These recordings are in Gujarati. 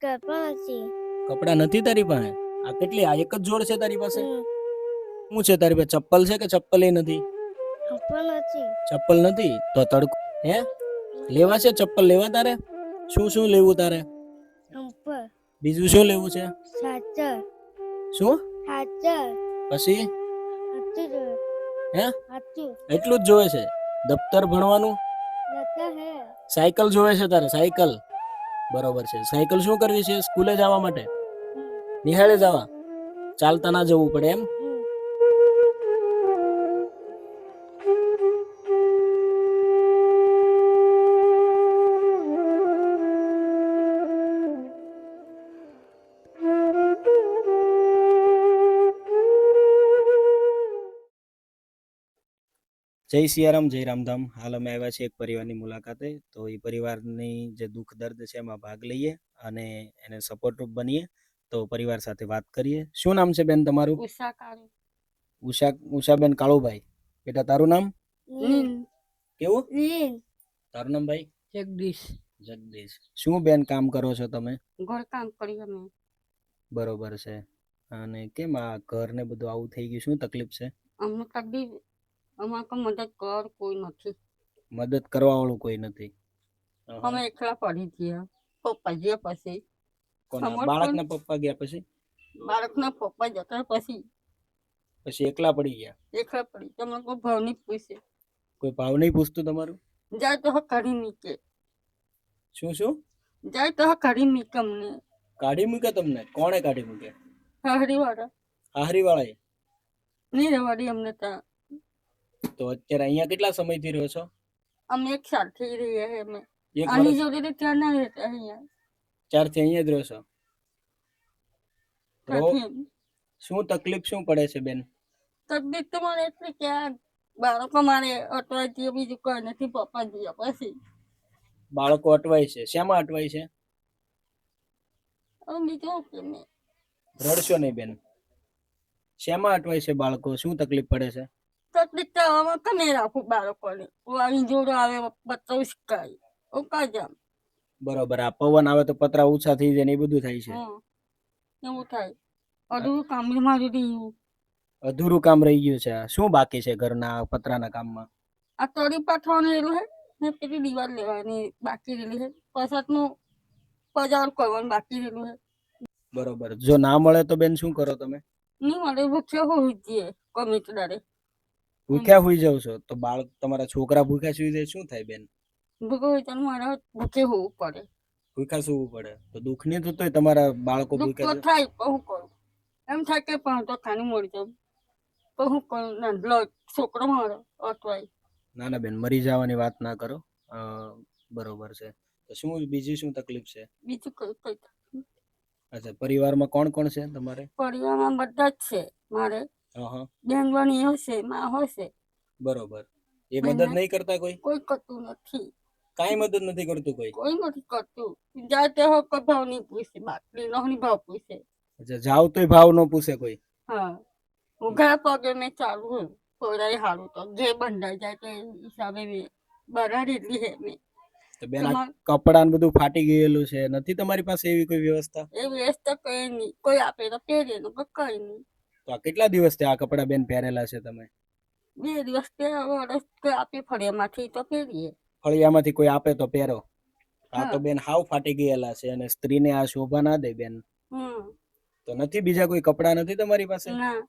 કપડા નથી તારી પાસે? આ કેટલી, આ એક જ જોડ છે તારી પાસે? શું છે તારી પાસે? ચપ્પલ છે કે ચપ્પલ નથી? ચપ્પલ નથી તો તડકો હે લેવા છે? ચપ્પલ લેવા તારે? શું શું લેવું તારે? બીજું શું લેવું છે? શું પછી હે એટલું જ જોવે છે? દફતર ભણવાનું? સાયકલ જોવે છે તારે? સાયકલ બરોબર છે. સાયકલ શું કરવી છે? સ્કૂલે જવા માટે? નિહાળે જવા? ચાલતા ના જવું પડે એમ? જય સિયારામ, જય રામધામ. હાલ અમે આવ્યા છીએ એક પરિવારની મુલાકાતે. તો એ પરિવારની જે દુઃખ દર્દ છે એમાં ભાગ લઈએ અને એને સપોર્ટરૂપ બનીએ. તો પરિવાર સાથે વાત કરીએ. શું નામ છે બેન તમારું? ઉષાબેન કાળુભાઈ. બેટા તારું નામ? કેવું? તારું નામ ભાઈ? જગદીશ. શું બેન કામ કરો છો તમે? ઘરકામ કરીએ અમે. બરોબર છે. અને કેમ આ ઘર ને બધું આવું થઈ ગયું? શું તકલીફ છે? અમને કદી અમારે કોઈ મદદ કર કોઈ નથી. મદદ કરવા વાળું કોઈ નથી. અમે એકલા પડી ગયા. પપ્પા ગયા પછી. બાળકના પપ્પા ગયા પછી? બાળકના પપ્પા જતા પછી એકલા પડી ગયા? એકલા પડી. તમને કોઈ ભાવ નહીં પૂછે. કોઈ ભાવ નહીં પૂછતું તમારું? જાય તો કાઢી મૂકે. શું? જાય તો કાઢી મૂકે અમને. કાઢી મૂકે તમને? કોણે કાઢી મૂકે? હાહરીવાળા. હાહરીવાળાએ? નહીં રહેવાડી અમને ત્યાં. તો અત્યારે અહીંયા કેટલા સમયથી રહો છો? અમે એક સાથે રહીએ. અમે આની જોડે ત્યાં ના રહેતા. અહીંયા ચારથી અહીંયા જ રહો છો? શું તકલીફ શું પડે છે બેન? તકલીફ તો મારે એટલે કે બાળકો મારે અટવાય છે, બીજું કોઈ નથી. પપ્પા ગયા પછી બાળકો અટવાય છે? શેમાં અટવાય છે? બીજું કે રડશો નહીં બેન. શેમાં અટવાય છે બાળકો? શું તકલીફ પડે છે? તકલીફ તો આમાં કને રાખું બાળકોને. આની જોડે આવે પત્ર શીખાય ઓકા જામ. બરોબર. આ પવન આવે તો પતરા ઓછા થઈ જાય ને એ બધું થાય છે? એવું થાય. અધૂરું કામ મારું રહ્યું. અધૂરું કામ રહી ગયું છે. શું બાકી છે ઘરના પતરાના કામમાં? આ તળી પાથવાનું રહેલું હે ને પેલી દિવાલ લેવાની બાકી રહેલી છે. પછાતનું પજાર કરવાનું બાકી રહેલું છે. બરોબર. જો ના મળે તો બેન શું કરો તમે? નહીં મળે ભૂખ્યા હોવું જોઈએ. કમિટદારે ભૂખ્યા હોઈ જાવ છો તો બાળક તમારા છોકરા ભૂખ્યા સુઈ જાય શું થાય બેન? ભૂખ્યા હોય તો મારે ભૂખે હોવું પડે. ભૂખ્યા સુવું પડે તો દુઃખ નહીં થતું તમારા બાળકો ભૂખ્યા થાય તો હું કરું? એમ થાય કે પણ તો ખાની મળી જાવ તો હું કરું? છોકરો મારો અટવાય. ના બેન, મરી જવાની વાત ના કરો. બરોબર છે. તો શું બીજી શું તકલીફ છે? બીજું કઈ. અચ્છા, પરિવારમાં કોણ કોણ છે તમારે? પરિવારમાં બધા જ છે મારે. બેનવાણી હશે, માં હશે. બરોબર. એ મદદ નહીં કરતા? કોઈ કરતું નથી. કાંઈ મદદ નથી કરતું? કોઈ નથી કરતું. જાય તે કોઈ ભાવ નહીં પૂછે. બાકી નહીં ભાવ પૂછે. અચ્છા, જાવ તોય ભાવ ન પૂછે કોઈ? હા, હું ઘણા પગે મેં ચાલુ હું થોડા હારું તો જે બંધાઈ જાય તે હિસાબે મેં બરાબર એટલી હે મેં. તો બેન કપડા ને બધું ફાટી ગયેલું છે, નથી તમારી પાસે એવી કોઈ વ્યવસ્થા? એ વ્યવસ્થા કઈ નહીં. કોઈ આપે તો પહેરે ને કઈ નહીં. તો આ કેટલા દિવસથી આ કપડા બેન પહેરેલા છે તમે? 2 દિવસ વર્ષ કોઈ આપે ફળિયામાંથી તો પહેરીએ. ફળિયામાંથી કોઈ આપે તો પહેરો. આ તો બેન હાવ ફાટી ગયેલા છે અને સ્ત્રીને આ શોભા ના દે બેન. તો નથી બીજા કોઈ કપડા નથી તમારી પાસે? ના.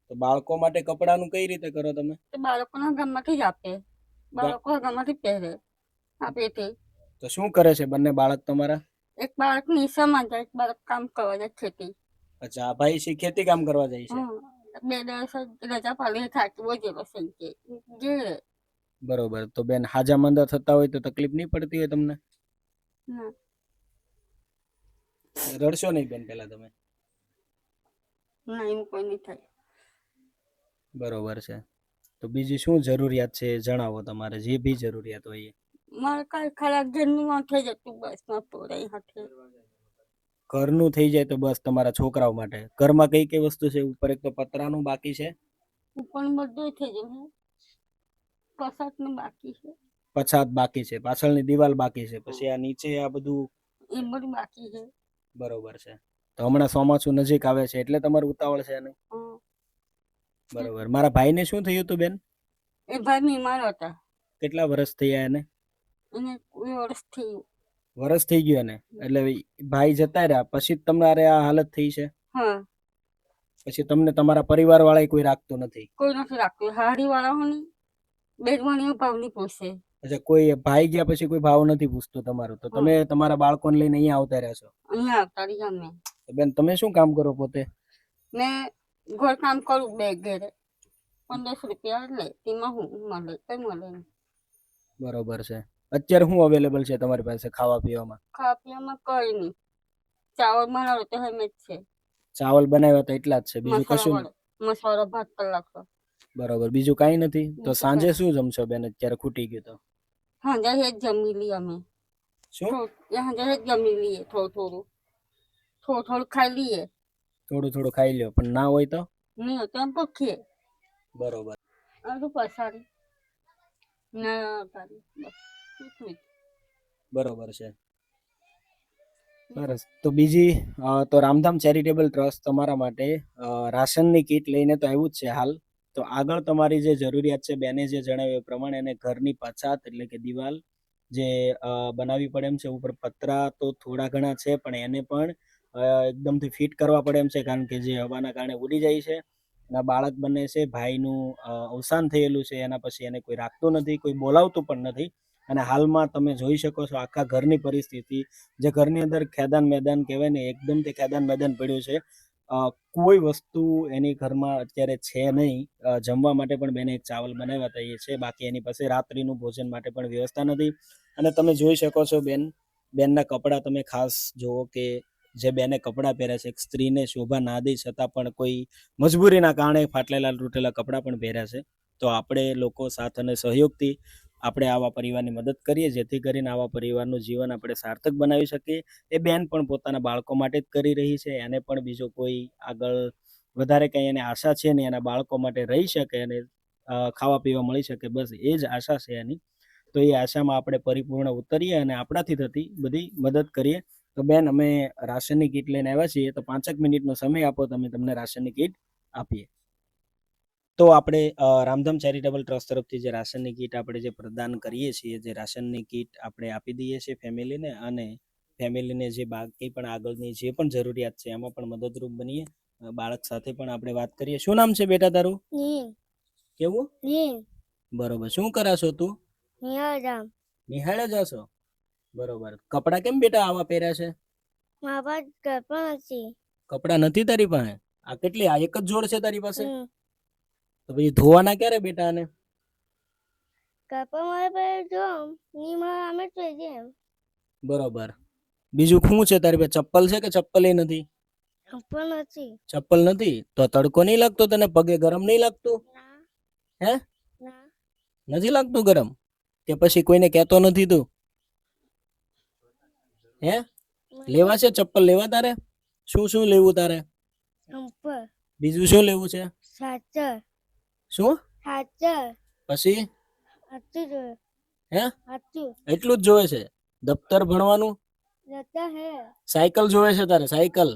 તો બાળકો માટે કપડાનું કઈ રીતે કરો તમે? બાળકોના ગામમાંથી જ આપે. બાળકો ગામમાંથી પહેરે આપે તે. તો શું કરે છે બંને બાળક તમારા? એક બાળક નિશામાં જાય, એક બાળક કામ કરવા જાય ખેતી. અચ્છા, આ ભાઈ છે ખેતી કામ કરવા જાય છે? 2 દિવસ રજા પાડી થાકી વજેલો છે. બરોબર. તો બેન હાજા મંદા થતા હોય તો તકલીફ નહીં પડતી હોય તમને? ના. રડશો નહીં બેન પેલા તમે. ના, એવું કોઈ નહીં થાય. બરોબર છે. તો બીજી શું જરૂરિયાત છે જણાવો, તમારે જે બી જરૂરિયાત હોય. મારે કઈ ખરાબ ઘરનું થઈ જતું બસ માં પોરાઈ હાથે. ઘરનું થઈ જાય તો બસ તમારા છોકરાઓ માટે. ઘરમાં કઈ કઈ વસ્તુ છે? ઉપર એક તો પતરાનું બાકી છે. ઉપર બધું થઈ ગયું. પછાતનું બાકી છે. પછાત બાકી છે, પાછળની દિવાલ બાકી છે, પછી આ નીચે આ બધું એ બધું બાકી છે. બરોબર છે. તો હમણાં ચોમાસું નજીક આવે છે એટલે તમારું ઉતાવળ છે ને? હમ. બરોબર. મારા ભાઈને શું થયું હતું બેન? એ ભાઈ બીમાર હતા. કેટલા વર્ષ થયા એને? એને કોઈ વર્ષ થયું. વર્ષ થઈ ગયું એને? એટલે ભાઈ જતા રહ્યા પછી જ તમારે આ હાલત થઈ છે? હા. પછી તમને તમારા પરિવાર વાળા કોઈ રાખતું નથી? કોઈ નથી રાખતું. હાડી વાળા હોની બેડવાણીઓ ભાવની પૂછે. અચ્છા, કોઈ ભાઈ ગયા પછી કોઈ ભાવ નથી પૂછતું તમારું, તો તમે તમારા બાળકોને લઈને અહીંયા આવતા રહ્યા છો? અહીંયા આવતા રહ્યા અમે. બેન તમે શું કામ કરો પોતે? મેં ઘર કામ કરું બે ઘરે 1500 રૂપિયા લે તેમાં હું મળે કઈ મળે નહીં. બરોબર છે. અત્યારે શું અવેલેબલ છે તમારી પાસે ખાવા પીવામાં? ખાવા પીવામાં કઈ નહીં. ચાવલ બનાવો તો એમ જ છે. ચાવલ બનાવ્યા તો એટલા જ છે, બીજું કશું મસાલો મસાલો ભાત કલાક. બરોબર, બીજું કાંઈ નથી? તો બીજું સાંજે કાંઈ. શું જમશો બેન અત્યારે ખૂટી ગયું તો? સાંજે જ જમી લઈએ અમે. શું? સાંજે જ જમી લઈએ થોડું થોડું ખાઈ લઈએ. થોડું થોડું ખાઈ લ્યો, પણ ના હોય તો? નહીં હોય તો એમ પૂછીએ. બરોબર. આટલું પસાડી ના તારી બસ એટલું જ. બરોબર છે. સરસ. તો બીજી તો રામધામ ચેરિટેબલ ટ્રસ્ટ તમારા માટે રાશનની કીટ લઈને તો આવ્યું જ છે હાલ. તો આગળ તમારી જે જરૂરિયાત છે બેને જે જણાવ્યું એ પ્રમાણે એને ઘરની પછાત એટલે કે દિવાલ જે બનાવવી પડે એમ છે, ઉપર પતરા તો થોડા ઘણા છે પણ એને પણ એકદમથી ફિટ કરવા પડે એમ છે, કારણ કે જે હવાના કારણે ઉડી જાય છે. એના બાળક બને છે, ભાઈનું અવસાન થયેલું છે, એના પછી એને કોઈ રાખતું નથી, કોઈ બોલાવતું પણ નથી. અને હાલમાં તમે જોઈ શકો છો આખા ઘરની પરિસ્થિતિ, જે ઘરની અંદર ખેદાન મેદાન કહેવાય ને, એકદમથી ખેદાન મેદાન પડ્યું છે. કોઈ વસ્તુ એની ઘરમાં અત્યારે છે નહીં. જમવા માટે પણ બેને એક ચાવલ બનાવ્યા હતા એ છે, બાકી એની પાસે રાત્રિનું ભોજન માટે પણ વ્યવસ્થા નથી. અને તમે જોઈ શકો છો બેનના કપડાં તમે ખાસ જુઓ કે જે બેને કપડાં પહેર્યા છે, એક સ્ત્રીને શોભા ના દઈ છતાં પણ કોઈ મજબૂરીના કારણે ફાટલેલા તૂટેલા કપડાં પણ પહેર્યા છે. તો આપણે લોકો સાથ અને સહયોગથી આપણે આવા પરિવારની મદદ કરીએ, જેથી કરીને આવા પરિવારનું જીવન આપણે સાર્થક બનાવી શકીએ. એ બેન પણ પોતાના બાળકો માટે જ કરી રહી છે, એને પણ બીજો કોઈ આગળ વધારે કંઈ એને આશા છે ને, એના બાળકો માટે રહી શકે અને ખાવા પીવા મળી શકે, બસ એ જ આશા છે એની. તો એ આશામાં આપણે પરિપૂર્ણ ઉતરીએ અને આપણાથી થતી બધી મદદ કરીએ. તો બેન અમે રાશનની કીટ લઈને આવ્યા છીએ, તો 5 મિનિટનો સમય આપો, તમે તમને રાશનની કીટ આપીએ. તો આપણે રામધામ ચેરિટેબલ ટ્રસ્ટ તરફથી જે રાશનની કીટ આપણે જે પ્રદાન કરીએ છીએ, જે રાશનની કીટ આપણે આપી દઈએ છીએ ફેમિલીને, અને ફેમિલીને જે બાકી પણ આગળની જે પણ જરૂરિયાત છે એમાં પણ મદદરૂપ બનીએ. બાળક સાથે પણ આપણે વાત કરીએ. શું નામ છે બેટા તારું? કેવું? બરોબર. શું કરાશો તું? નિહાળે જશો? બરોબર. કપડા કેમ બેટા આવા પહેર્યા છે? કપડા નથી તારી પાસે? આ કેટલી, આ એક જ જોડ છે તારી પાસે? તો પછી ધોવાના ક્યારે બેટા આને? બરોબર. બીજું શું છે તારી પાસે? ચપ્પલ છે કે ચપ્પલ એ નથી? ચપ્પલ નથી તો તડકો નહીં લાગતો તને? પગે ગરમ નહીં લાગતું? હે? નથી લાગતું ગરમ? કે પછી કોઈને કહેતો નથી તું? હે? લેવા છે ચપ્પલ? લેવા તારે? શું શું લેવું તારે? બીજું શું લેવું છે? શું? પછી? હે? એટલું જ જોવે છે? દફતર ભણવાનું? સાયકલ જોવે છે તારે? સાયકલ?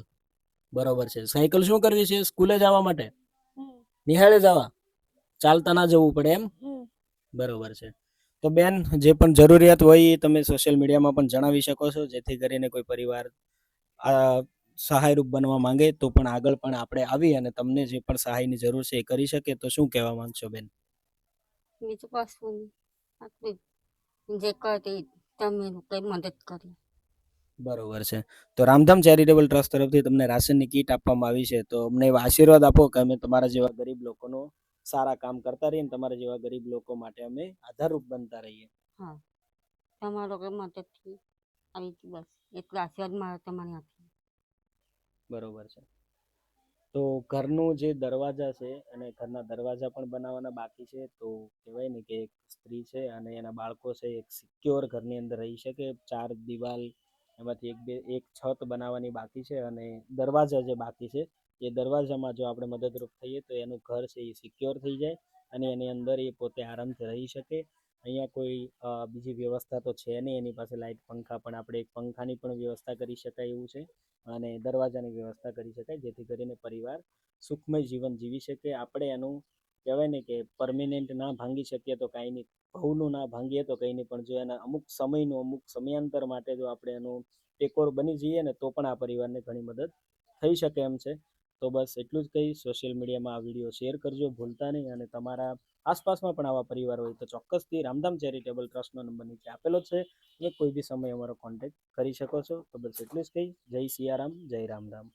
બરોબર છે. સાયકલ શું કરવી છે? સ્કૂલે જવા માટે? નિહાળે જવા? ચાલતા ના જવું પડે એમ? બરોબર છે. તો બેન, જે પણ જરૂરિયાત હોય એ તમે સોશિયલ મીડિયામાં પણ જણાવી શકો છો, જેથી કરીને કોઈ પરિવાર આ સહાયરૂપ બનવા માંગે તો પણ આગળ પણ આપણે આવી અને તમને જે પણ સહાયની જરૂર છે એ કરી શકે. તો શું કહેવા માંગશો બેન? બીજું કશું નહીં. આટલું જ. જે કરી તમે કઈ મદદ કરી. બરોબર છે. તો રામધામ ચેરિટેબલ ટ્રસ્ટ તરફથી તમને રાશનની કીટ આપવામાં આવી છે. તો અમને એવા આશીર્વાદ આપો કે અમે તમારા જેવા ગરીબ લોકોનો સારા કામ કરતા રહીએ, તમારા જેવા ગરીબ લોકો માટે અમે આધારરૂપ બનતા રહીએ. હા, તમારો કઈ મદદથી આવી હતી બસ એટલા આશીર્વાદ મારે તમારી આપી. બરોબર છે. તો ઘરનું જે દરવાજા છે અને ઘરના દરવાજા પણ બનાવવાના બાકી છે. તો કહેવાય ને કે એક સ્ત્રી છે અને એના બાળકો છે, એક સિક્યોર ઘરની અંદર રહી શકે. 4 દિવાલ એમાંથી એક છત બનાવવાની બાકી છે, અને દરવાજા જે બાકી છે એ દરવાજામાં જો આપણે મદદરૂપ થઈએ તો એનું ઘર છે એ સિક્યોર થઈ જાય અને એની અંદર એ પોતે આરામથી રહી શકે. અહીંયા કોઈ બીજી વ્યવસ્થા તો છે નહીં એની પાસે, લાઇટ પંખા, પણ આપણે એક પંખાની પણ વ્યવસ્થા કરી શકાય એવું છે અને દરવાજાની વ્યવસ્થા કરી શકાય, જેથી કરીને પરિવાર સુખમય જીવન જીવી શકે. આપણે એનું કહેવાય ને કે પરમિનન્ટ ના ભાંગી શકીએ તો કાંઈ નહીં, ભવનું ના ભાંગીએ તો કંઈ નહીં, પણ જો એના અમુક સમયનું, અમુક સમયાંતર માટે જો આપણે એનું ટેકોર બની જઈએ ને તો પણ આ પરિવારને ઘણી મદદ થઈ શકે એમ છે. તો બસ એટલું જ કહી, સોશિયલ મીડિયામાં આ વિડીયો શેર કરજો ભૂલતા નહીં, અને તમારા આસપાસમાં પણ આવા પરિવાર હોય તો ચોક્કસથી રામધામ ચેરિટેબલ ટ્રસ્ટનો નંબર નીચે આપેલો છે, તમે કોઈ બી સમય અમારો કોન્ટેક્ટ કરી શકો છો. તો બસ એટલું જ કહી, જય સિયારામ, જય રામધામ.